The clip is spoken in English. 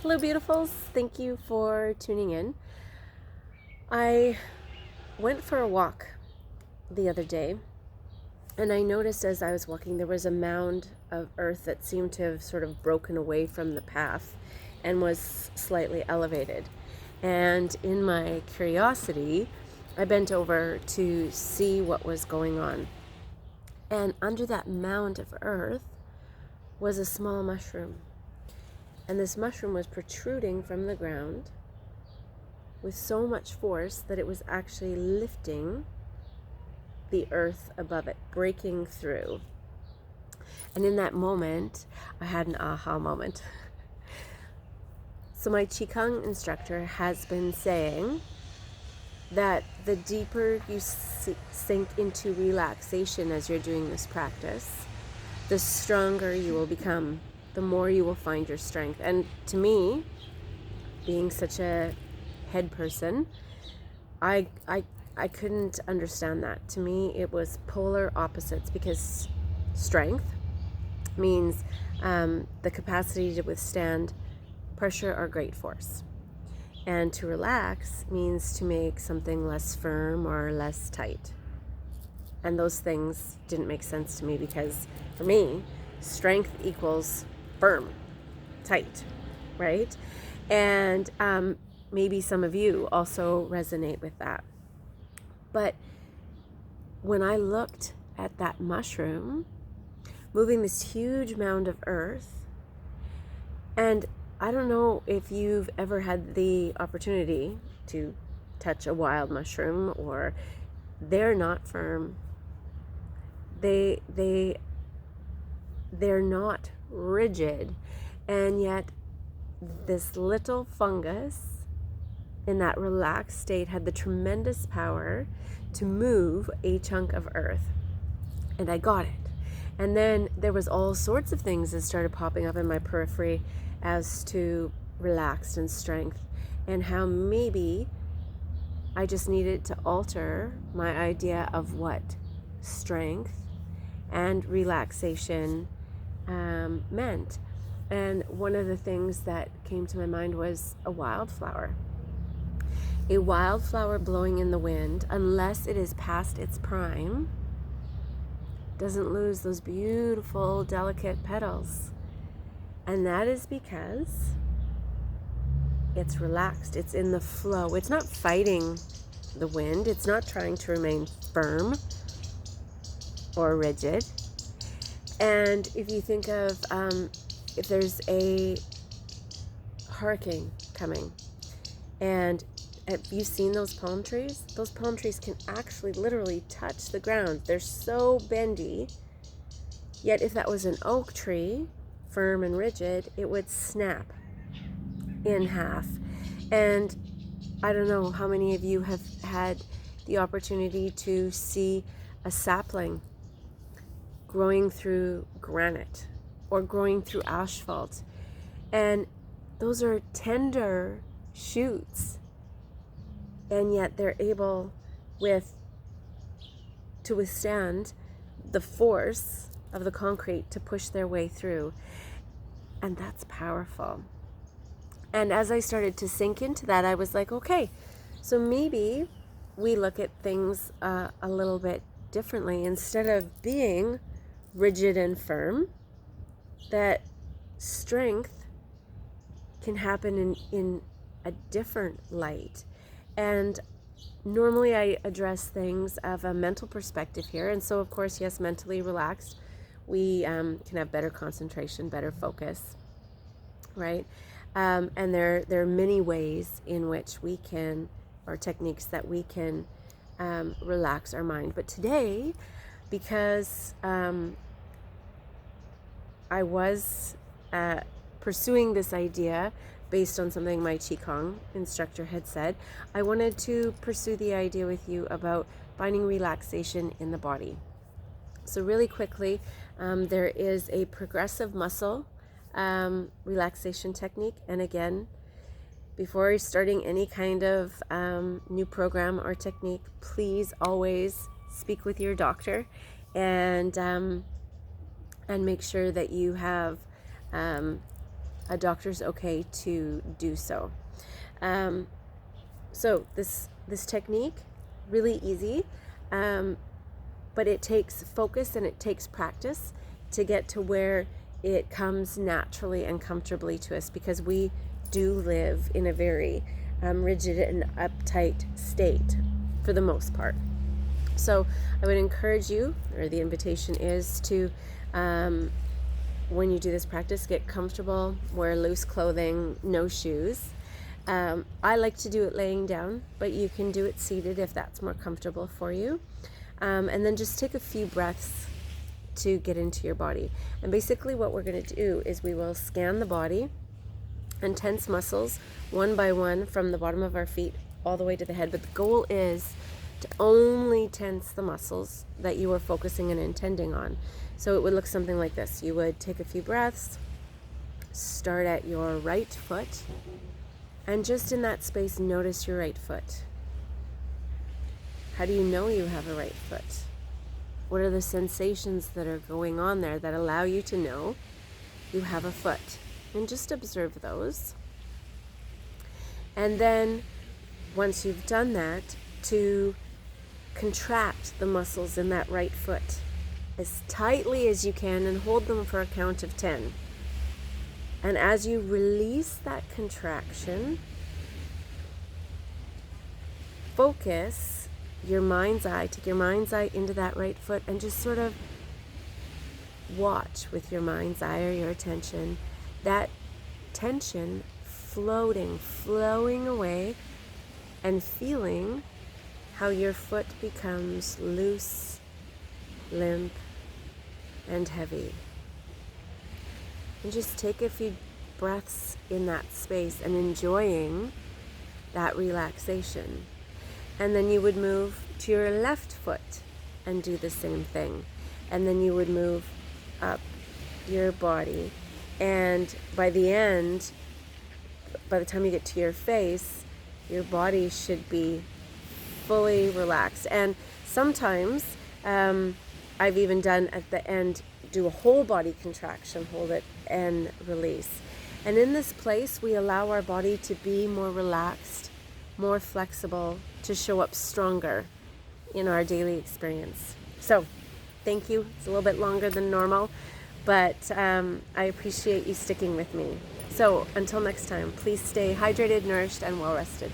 Hello, beautifuls. Thank you for tuning in. I went for a walk the other day, and I noticed as I was walking there was a mound of earth that seemed to have sort of broken away from the path and was slightly elevated. And in my curiosity, I bent over to see what was going on. And under that mound of earth was a small mushroom. And this mushroom was protruding from the ground with so much force that it was actually lifting the earth above it, breaking through. And in that moment, I had an aha moment. So my Qigong instructor has been saying that the deeper you sink into relaxation as you're doing this practice, the stronger you will become, the more you will find your strength. And to me, being such a head person, I couldn't understand that. To me, it was polar opposites, because strength means the capacity to withstand pressure or great force. And to relax means to make something less firm or less tight. And those things didn't make sense to me, because for me, strength equals firm, tight, right? And maybe some of you also resonate with that. But when I looked at that mushroom moving this huge mound of earth, and I don't know if you've ever had the opportunity to touch a wild mushroom, or they're not firm. They're not rigid, and yet this little fungus in that relaxed state had the tremendous power to move a chunk of earth. And I got it. And then there was all sorts of things that started popping up in my periphery as to relaxed and strength, and how maybe I just needed to alter my idea of what strength and relaxation meant. And one of the things that came to my mind was a wildflower. A wildflower blowing in the wind, unless it is past its prime, doesn't lose those beautiful, delicate petals. And that is because it's relaxed. It's in the flow. It's not fighting the wind. It's not trying to remain firm or rigid. And if you think of if there's a hurricane coming, and have you seen those palm trees? Those palm trees can actually literally touch the ground. They're so bendy. Yet if that was an oak tree, firm and rigid, it would snap in half. And I don't know how many of you have had the opportunity to see a sapling growing through granite or growing through asphalt. And those are tender shoots. And yet they're able to withstand the force of the concrete to push their way through. And that's powerful. And as I started to sink into that, I was like, okay, so maybe we look at things a little bit differently. Instead of being rigid and firm, that strength can happen in a different light. And normally I address things of a mental perspective here. And so, of course, yes, mentally relaxed, we can have better concentration, better focus, right? And there are many ways in which we can, or techniques that we can relax our mind. But today, because I was pursuing this idea based on something my Qigong instructor had said, I wanted to pursue the idea with you about finding relaxation in the body. So really quickly, there is a progressive muscle relaxation technique. And again, before starting any kind of new program or technique, please always speak with your doctor and make sure that you have a doctor's okay to do so. So this technique, really easy, but it takes focus and it takes practice to get to where it comes naturally and comfortably to us, because we do live in a very rigid and uptight state for the most part. So I would encourage you, or the invitation is to, when you do this practice, get comfortable, wear loose clothing, no shoes. I like to do it laying down, but you can do it seated if that's more comfortable for you. And then just take a few breaths to get into your body. And basically what we're going to do is we will scan the body and tense muscles one by one from the bottom of our feet all the way to the head. But the goal is to only tense the muscles that you are focusing and intending on. So it would look something like this. You would take a few breaths, start at your right foot, and just in that space, notice your right foot. How do you know you have a right foot? What are the sensations that are going on there that allow you to know you have a foot? And just observe those. And then once you've done that, to contract the muscles in that right foot as tightly as you can and hold them for a count of 10. And as you release that contraction, focus your mind's eye, take your mind's eye into that right foot and just sort of watch with your mind's eye or your attention that tension flowing away, and feeling how your foot becomes loose, limp, and heavy. And just take a few breaths in that space and enjoying that relaxation. And then you would move to your left foot and do the same thing. And then you would move up your body. And by the end, by the time you get to your face, your body should be fully relaxed. And sometimes I've even done at the end, do a whole body contraction, hold it and release. And in this place, we allow our body to be more relaxed, more flexible, to show up stronger in our daily experience. So thank you. It's a little bit longer than normal, but I appreciate you sticking with me. So until next time, please stay hydrated, nourished, and well rested.